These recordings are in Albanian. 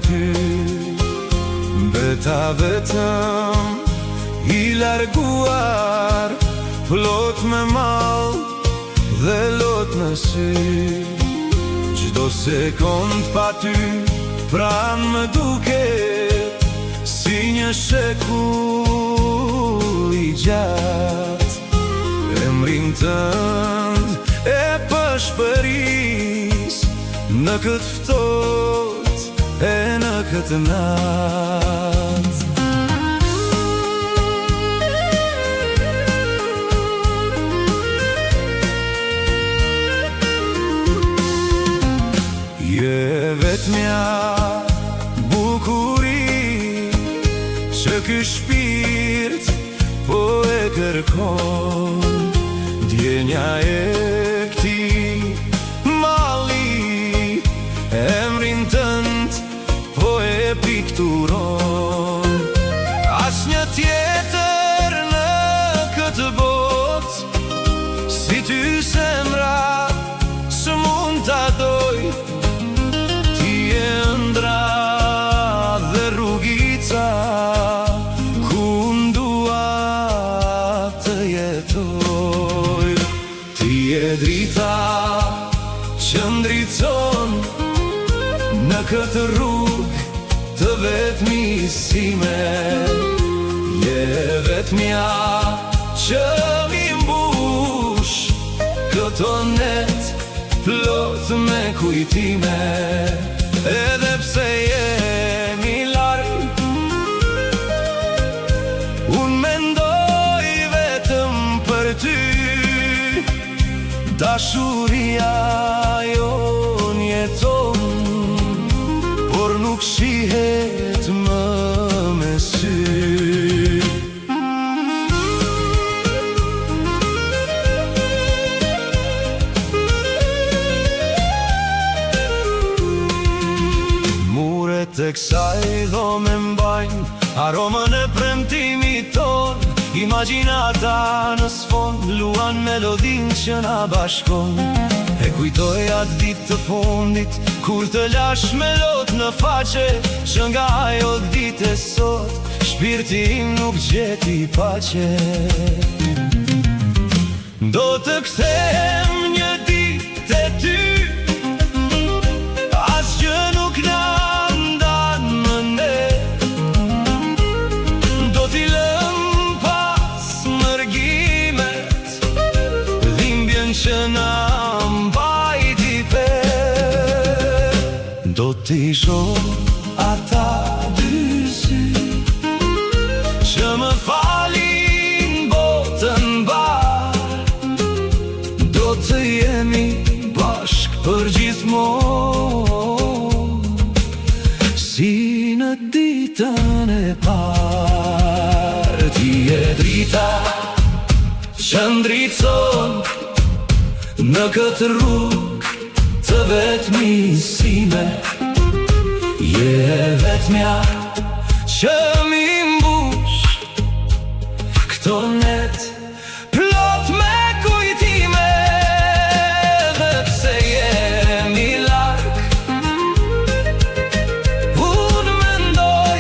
ty. Beta vetëm I larguar, plot me mall dhe lot në sy. Çdo sekond pa ty pran më duket si një shekull I gjatë. Emrin tënd e pëshpëris në këtë ftohtë e në këtë natë. Je vetmja bukuri që ky shpirt po e kërkon. Djenja e këti malli emrin tënd po e pikturon. Asnjë tjetër në këtë botë si ty zemra s'mund ta doj. Ti je ëndra dhe rrugica ku ndua të jetoj. Ti je drita që ndritson në këtë rrugë të vetmisime. Je vetmja që mi mbush këto net plot me kujtime. Edhe pse jemi larg, unë mendoj vetëm për ty. Dashuria jon jeton, por nuk shihet më me sy. Muret e kësaj dhome mbajnë aromën e premtimit ton. Imagjinata në sfond luan melodin që na bashkon. E kujtoj atë ditë të fundit kur të lash me lot në faqe, që nga ajo ditë e sot shpirti im nuk gjeti paqe. Do të kthehem një ditë te ty, asgjë nuk na ndan më ne. Do t'i lëm pas mërgimet, dhimbjen që na mbajti pet. Do t'i shoh ata dy sy që më falin botën bar. Do të jemi bashk për gjithmonë, si në ditën e parë. Ti je drita që ndritson në këtë rrugë të vetmisime. Je vetmja që mi mbush këto net plot me kujtime. Dhe pse jemi larg, unë mendoj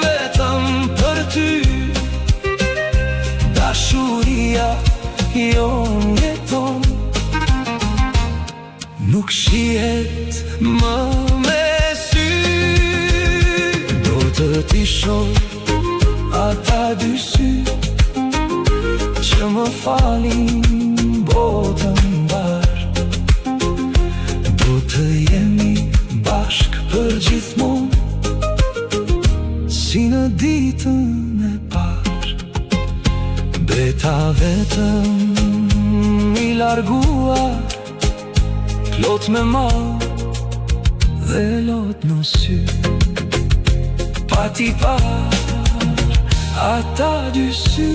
vetëm për ty. Dashuria jon jeton, nuk shihet më me sy. Do të t'i shoh ata dy sy që më falin botën bashk. Do të jemi bashk për gjithmonë, si në ditën e parë. Beta vetëm I larguar, plot me mall dhe lot në sy. Pa t'i par ata dy sy.